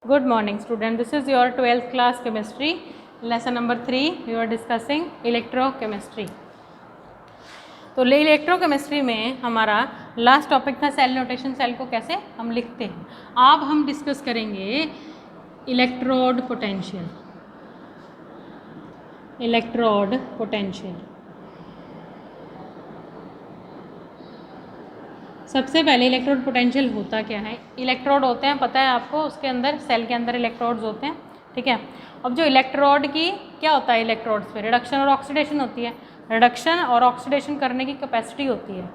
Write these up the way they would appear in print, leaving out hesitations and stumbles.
Good morning student, this is your 12th class chemistry, lesson number 3. We are discussing electrochemistry. तो electrochemistry में हमारा last topic था cell notation, cell को कैसे हम लिखते हैं. अब हम डिस्कस करेंगे इलेक्ट्रोड पोटेंशियल. इलेक्ट्रोड पोटेंशियल सबसे पहले इलेक्ट्रोड पोटेंशियल होता क्या है. इलेक्ट्रोड होते हैं, पता है आपको, उसके अंदर सेल के अंदर इलेक्ट्रोड्स होते हैं. ठीक है. अब जो इलेक्ट्रोड की क्या होता है, इलेक्ट्रोड्स पे रिडक्शन और ऑक्सीडेशन होती है. रिडक्शन और ऑक्सीडेशन करने की कैपेसिटी होती है.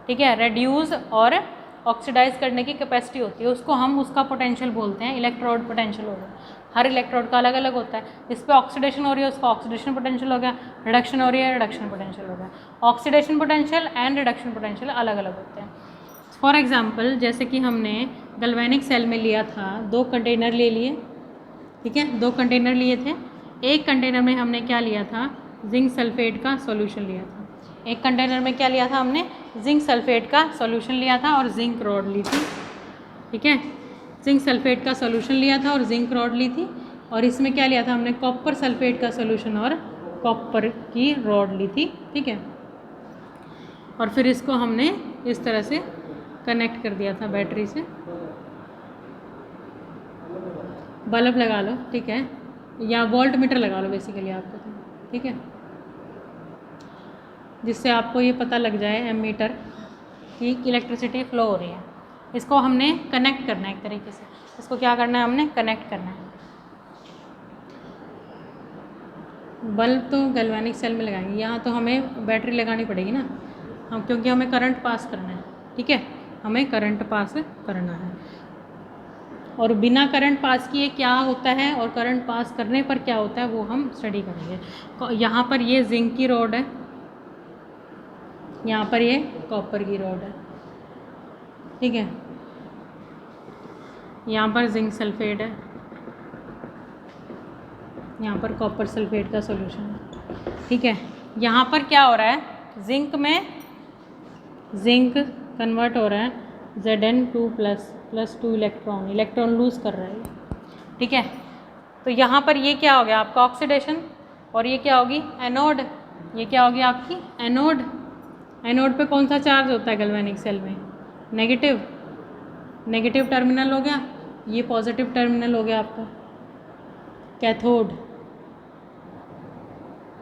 ठीक है. रेड्यूस और ऑक्सीडाइज करने की कैपेसिटी होती है, उसको हम उसका पोटेंशियल बोलते हैं इलेक्ट्रोड पोटेंशियल हो गया. हर इलेक्ट्रोड का अलग अलग होता है. इस पर ऑक्सीडेशन हो रही है, उसका ऑक्सीडेशन पोटेंशियल हो गया. रिडक्शन हो रही है, रिडक्शन पोटेंशियल हो गया. Oxidation potential and reduction potential अलग अलग होते हैं. फॉर एग्जाम्पल जैसे कि हमने गैल्वेनिक सेल में लिया था, 2 कंटेनर ले लिए. ठीक है. 2 कंटेनर लिए थे. एक कंटेनर में हमने क्या लिया था, जिंक सल्फेट का सॉल्यूशन लिया था. एक कंटेनर में क्या लिया था हमने, जिंक सल्फेट का सॉल्यूशन लिया था और जिंक रॉड ली थी. ठीक है. जिंक सल्फेट का सॉल्यूशन लिया था और जिंक रॉड ली थी. और इसमें क्या लिया था हमने, कॉपर सल्फेट का सॉल्यूशन और कॉपर की रॉड ली थी. ठीक है. और फिर इसको हमने इस तरह से कनेक्ट कर दिया था बैटरी से. बल्ब लगा लो, ठीक है, या वोल्ट मीटर लगा लो बेसिकली आपको तो. ठीक है. जिससे आपको ये पता लग जाए एमीटर कि इलेक्ट्रिसिटी फ्लो हो रही है. इसको हमने कनेक्ट करना है एक तरीके से. इसको क्या करना है, हमने कनेक्ट करना है. बल्ब तो गैल्वेनिक सेल में लगाएंगे, यहाँ तो हमें बैटरी लगानी पड़ेगी ना, हम, क्योंकि हमें करंट पास करना है. ठीक है. हमें करंट पास करना है. और बिना करंट पास किए क्या होता है और करंट पास करने पर क्या होता है वो हम स्टडी करेंगे. यहाँ पर ये जिंक की रॉड है, यहाँ पर ये कॉपर की रॉड है. ठीक है. यहाँ पर जिंक सल्फेट है, यहाँ पर कॉपर सल्फेट का सॉल्यूशन है. ठीक है. यहाँ पर क्या हो रहा है, जिंक में जिंक कन्वर्ट हो रहा है Zn2 प्लस 2 इलेक्ट्रॉन लूज़ कर रहा है. ठीक है. तो यहाँ पर ये क्या हो गया आपका ऑक्सीडेशन, और ये क्या होगी एनोड. ये क्या होगी आपकी एनोड. एनोड पे कौन सा चार्ज होता है गैल्वेनिक सेल में, नेगेटिव. नेगेटिव टर्मिनल हो गया, ये पॉजिटिव टर्मिनल हो गया आपका कैथोड.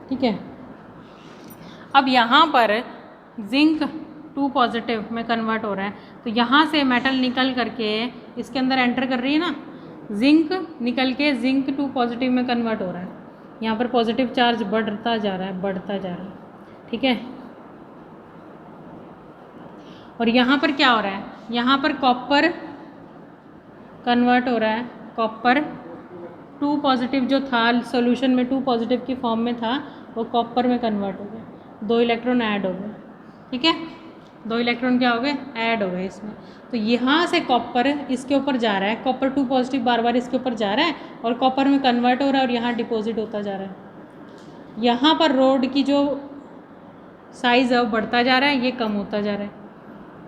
ठीक है. अब यहाँ पर जिंक 2 पॉजिटिव में कन्वर्ट हो रहा है, तो यहाँ से मेटल निकल करके इसके अंदर एंटर कर रही है ना, जिंक निकल के जिंक 2 पॉजिटिव में कन्वर्ट हो रहा है. यहाँ पर पॉजिटिव चार्ज बढ़ता जा रहा है, बढ़ता जा रहा है. ठीक है. और यहाँ पर क्या हो रहा है, यहाँ पर कॉपर कन्वर्ट हो रहा है. कॉपर 2 पॉजिटिव जो था सॉल्यूशन में 2 पॉजिटिव की फॉर्म में था, वो कॉपर में कन्वर्ट हो गया. 2 इलेक्ट्रॉन ऐड हो गए. ठीक है. 2 इलेक्ट्रॉन क्या हो गए, ऐड हो गए इसमें. तो यहाँ से कॉपर इसके ऊपर जा रहा है, कॉपर 2 पॉजिटिव बार बार इसके ऊपर जा रहा है और कॉपर में कन्वर्ट हो रहा है और यहाँ डिपॉजिट होता जा रहा है. यहाँ पर रोड की जो साइज़ है वो बढ़ता जा रहा है, ये कम होता जा रहा है.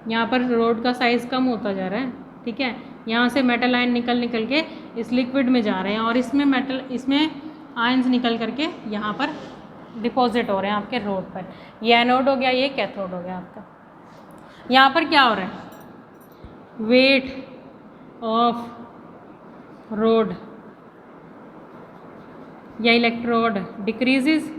यहाँ पर रोड का साइज़ कम होता जा रहा है. ठीक है. यहाँ से मेटल आयन निकल के इस लिक्विड में जा रहे हैं और इसमें आयन्स निकल करके यहाँ पर डिपॉजिट हो रहे हैं आपके रोड पर. ये एनोड हो गया, ये कैथोड हो गया आपका. यहाँ पर क्या हो रहा है, वेट ऑफ रोड या इलेक्ट्रोड डिक्रीजेज.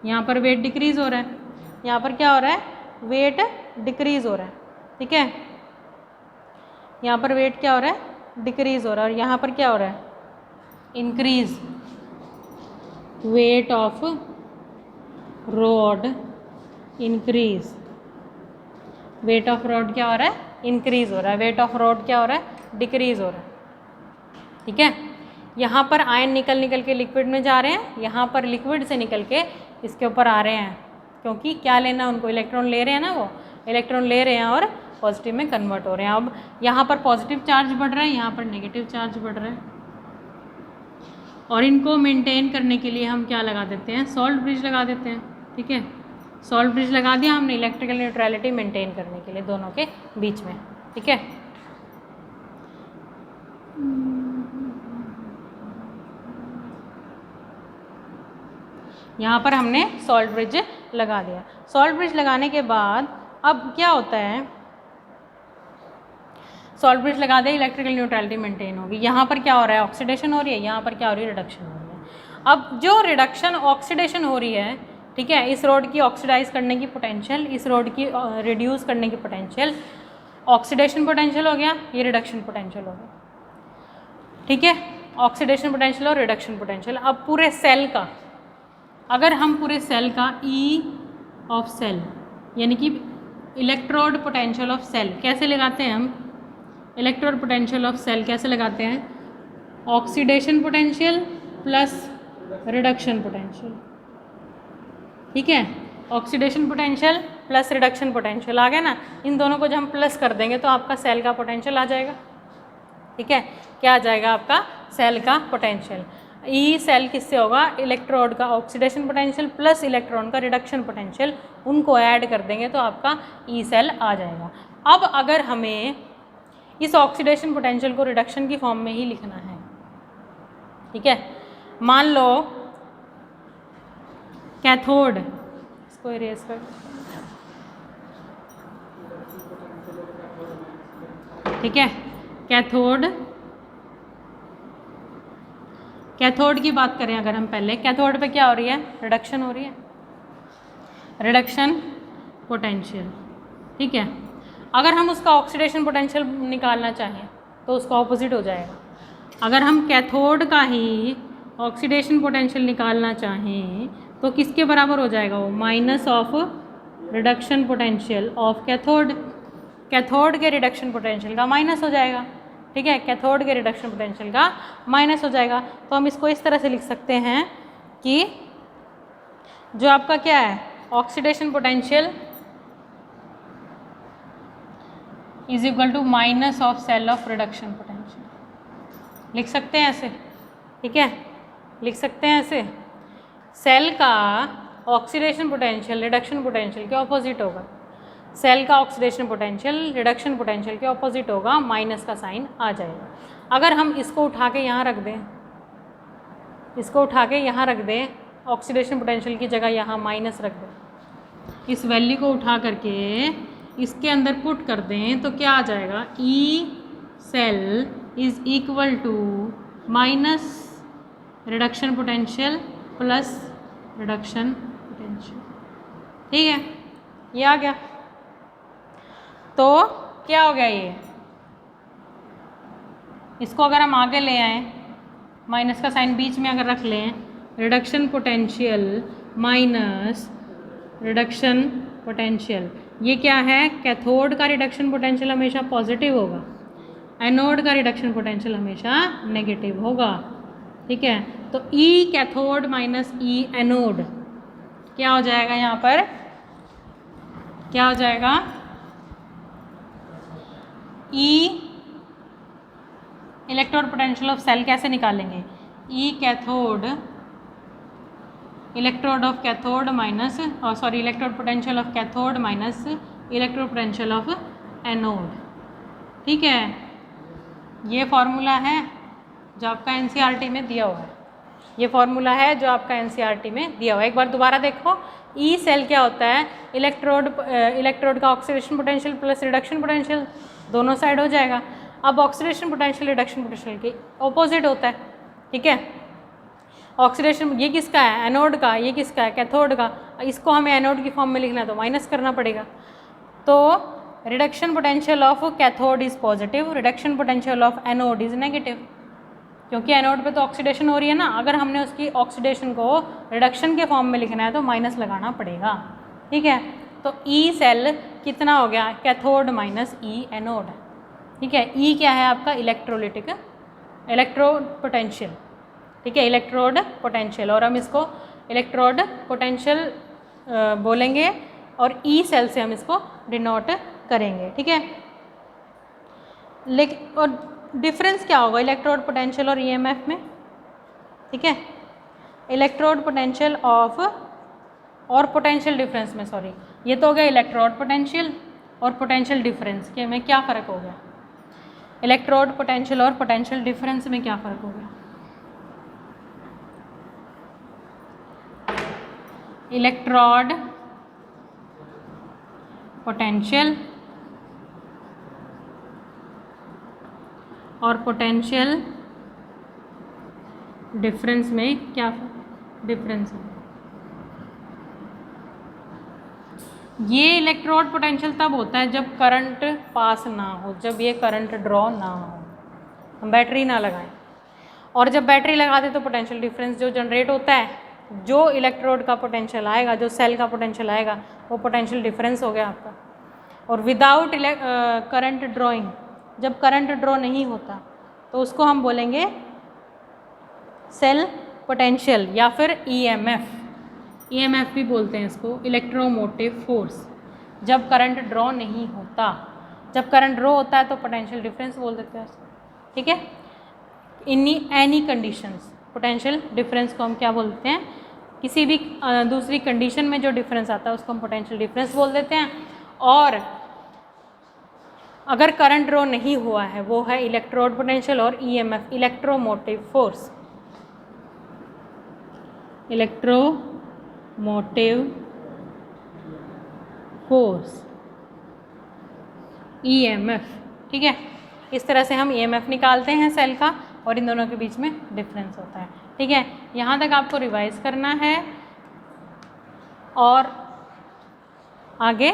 यहाँ पर वेट डिक्रीज हो रहा है, यहाँ पर क्या हो रहा है, वेट डिक्रीज हो रहा है. ठीक है. यहाँ पर वेट क्या हो रहा है, डिक्रीज हो रहा है. और यहाँ पर क्या हो रहा है, increase. Weight of rod increase. Weight of rod क्या हो रहा है, इंक्रीज हो रहा है. वेट ऑफ रॉड क्या हो रहा है, डिक्रीज हो रहा है. ठीक है. यहाँ पर आयन निकल के लिक्विड में जा रहे हैं, यहाँ पर लिक्विड से निकल के इसके ऊपर आ रहे हैं, क्योंकि क्या लेना उनको, इलेक्ट्रॉन ले रहे हैं ना, वो इलेक्ट्रॉन ले रहे हैं और पॉजिटिव में कन्वर्ट हो रहे हैं. अब यहाँ पर पॉजिटिव चार्ज बढ़ रहा है, यहाँ पर नेगेटिव चार्ज बढ़ रहा है. और इनको मेंटेन करने के लिए हम क्या लगा देते हैं, सॉल्ट ब्रिज लगा देते हैं. ठीक है. सॉल्ट ब्रिज लगा दिया हमने इलेक्ट्रिकल न्यूट्रलिटी मेंटेन करने के लिए दोनों के बीच में. ठीक है. यहाँ पर हमने सॉल्ट ब्रिज लगा दिया। सॉल्ट ब्रिज लगाने के बाद अब क्या होता है, सॉल्ट ब्रिज लगा दिया, इलेक्ट्रिकल न्यूट्रलिटी मेंटेन होगी। यहाँ पर क्या हो रहा है, ऑक्सीडेशन हो रही है, यहाँ पर क्या हो रही है, रिडक्शन हो रही है। अब जो रिडक्शन ऑक्सीडेशन हो रही है, ठीक है, इस रोड की ऑक्सीडाइज करने की पोटेंशियल, इस रोड की रिड्यूस करने की पोटेंशियल, ऑक्सीडेशन पोटेंशियल हो गया, ये रिडक्शन पोटेंशियल हो गया, ठीक है, ऑक्सीडेशन पोटेंशियल और रिडक्शन पोटेंशियल। अब पूरे सेल का, अगर हम पूरे सेल का ई ऑफ सेल यानी कि इलेक्ट्रोड पोटेंशियल ऑफ सेल कैसे लगाते हैं हम, इलेक्ट्रोड पोटेंशियल ऑफ सेल कैसे लगाते हैं, oxidation potential plus reduction potential, ठीक है, oxidation potential plus reduction potential आ गया ना। इन दोनों को जब हम प्लस कर देंगे तो आपका सेल का पोटेंशियल आ जाएगा, ठीक है, क्या आ जाएगा आपका सेल का पोटेंशियल। ई सेल किससे होगा, इलेक्ट्रोड का ऑक्सीडेशन पोटेंशियल प्लस इलेक्ट्रॉन का रिडक्शन पोटेंशियल, उनको ऐड कर देंगे तो आपका ई सेल आ जाएगा। अब अगर हमें इस ऑक्सीडेशन पोटेंशियल को रिडक्शन की फॉर्म में ही लिखना है, ठीक है, मान लो कैथोड, इसको इरेज कर, ठीक है, कैथोड की बात करें अगर हम पहले, कैथोड पे क्या हो रही है, रिडक्शन हो रही है, रिडक्शन पोटेंशियल, ठीक है। अगर हम उसका ऑक्सीडेशन पोटेंशियल निकालना चाहें तो उसका ऑपोजिट हो जाएगा। अगर हम कैथोड का ही ऑक्सीडेशन पोटेंशियल निकालना चाहें तो किसके बराबर हो जाएगा वो, minus of reduction potential of cathode, cathode के रिडक्शन पोटेंशियल का माइनस हो जाएगा, ठीक है, कैथोड के रिडक्शन पोटेंशियल का माइनस हो जाएगा। तो हम इसको इस तरह से लिख सकते हैं कि जो आपका क्या है, oxidation potential is equal to minus of cell of reduction potential, लिख सकते हैं ऐसे, ठीक है, लिख सकते हैं ऐसे। सेल का ऑक्सीडेशन पोटेंशियल रिडक्शन पोटेंशियल के ऑपोजिट होगा, सेल का ऑक्सीडेशन पोटेंशियल रिडक्शन पोटेंशियल के ऑपोजिट होगा, माइनस का साइन आ जाएगा। अगर हम इसको उठा के यहाँ रख दें, इसको उठा के यहाँ रख दें, ऑक्सीडेशन पोटेंशियल की जगह यहाँ माइनस रख दें, इस वैल्यू को उठा करके इसके अंदर पुट कर दें तो क्या आ जाएगा, E cell is equal to minus reduction potential plus reduction potential, ठीक है, ये आ गया। तो क्या हो गया ये, इसको अगर हम आगे ले आएँ, माइनस का साइन बीच में अगर रख लें, reduction potential minus reduction potential, ये क्या है, कैथोड का रिडक्शन पोटेंशियल हमेशा पॉजिटिव होगा, एनोड का रिडक्शन पोटेंशियल हमेशा नेगेटिव होगा, ठीक है। तो ई कैथोड माइनस ई एनोड क्या हो जाएगा, यहाँ पर क्या हो जाएगा, ई इलेक्ट्रोड पोटेंशियल ऑफ सेल कैसे निकालेंगे, ई cathode electrode of cathode minus sorry electrode potential of cathode minus electrode potential of anode, ठीक है। ये फॉर्मूला है जो आपका एनसीईआरटी में दिया हुआ है, ये फॉर्मूला है जो आपका एनसीईआरटी में दिया हुआ है। एक बार दोबारा देखो, ई सेल क्या होता है, इलेक्ट्रोड का oxidation potential plus reduction potential दोनों साइड हो जाएगा। अब ऑक्सीडेशन पोटेंशियल रिडक्शन पोटेंशियल के ऑपोजिट होता है, ठीक है। ऑक्सीडेशन ये किसका है, एनोड का, ये किसका है, कैथोड का। इसको हमें एनोड की फॉर्म में लिखना है तो माइनस करना पड़ेगा। तो reduction potential of cathode is positive, reduction potential of anode is negative, क्योंकि एनोड पे तो ऑक्सीडेशन हो रही है ना। अगर हमने उसकी ऑक्सीडेशन को रिडक्शन के फॉर्म में लिखना है तो माइनस लगाना पड़ेगा, ठीक है। तो ई सेल कितना हो गया, कैथोड माइनस ई एनोड, ठीक है। ई क्या है आपका, इलेक्ट्रोलिटिक इलेक्ट्रोड पोटेंशियल, ठीक है, इलेक्ट्रोड पोटेंशियल, और हम इसको इलेक्ट्रोड पोटेंशियल बोलेंगे और ई सेल से हम इसको डिनोट करेंगे, ठीक है। लेकिन और डिफरेंस क्या होगा इलेक्ट्रोड पोटेंशियल और ईएमएफ में, ठीक है। इलेक्ट्रोड पोटेंशियल ऑफ और पोटेंशियल डिफरेंस में, सॉरी, ये तो हो गया इलेक्ट्रोड पोटेंशियल और पोटेंशियल डिफरेंस के में क्या फ़र्क हो गया, इलेक्ट्रोड पोटेंशियल और पोटेंशियल डिफरेंस में क्या फ़र्क हो गया। इलेक्ट्रोड पोटेंशियल और पोटेंशियल डिफरेंस में क्या डिफरेंस है। ये इलेक्ट्रोड पोटेंशियल तब होता है जब करंट पास ना हो, जब ये करंट ड्रॉ ना हो, हम बैटरी ना लगाएं। और जब बैटरी लगाते तो पोटेंशियल डिफरेंस जो जनरेट होता है, जो इलेक्ट्रोड का पोटेंशियल आएगा, जो सेल का पोटेंशियल आएगा, वो पोटेंशियल डिफरेंस हो गया आपका। और विदाउट करंट ड्रॉइंग, जब करंट ड्रॉ नहीं होता तो उसको हम बोलेंगे सेल पोटेंशियल या फिर ईएमएफ भी बोलते हैं इसको, इलेक्ट्रोमोटिव फोर्स। जब करंट ड्रॉ नहीं होता, जब करंट ड्रॉ होता है तो पोटेंशियल डिफरेंस बोल देते हैं उसको, ठीक है। In any conditions potential difference को हम क्या बोलते हैं, किसी भी दूसरी कंडीशन में जो डिफरेंस आता है उसको हम पोटेंशियल डिफरेंस बोल देते हैं। और अगर करंट ड्रॉ नहीं हुआ है वो है इलेक्ट्रोड पोटेंशियल और EMF electromotive force, electromotive force EMF, ठीक है। इस तरह से हम ईएमएफ निकालते हैं सेल का और इन दोनों के बीच में डिफरेंस होता है, ठीक है। यहाँ तक आपको रिवाइज करना है और आगे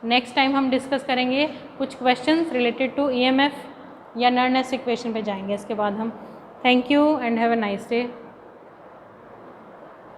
नेक्स्ट टाइम हम डिस्कस करेंगे कुछ क्वेश्चंस रिलेटेड टू ईएमएफ या नर्नेस इक्वेशन पे जाएंगे इसके बाद हम। Thank you and have a nice day.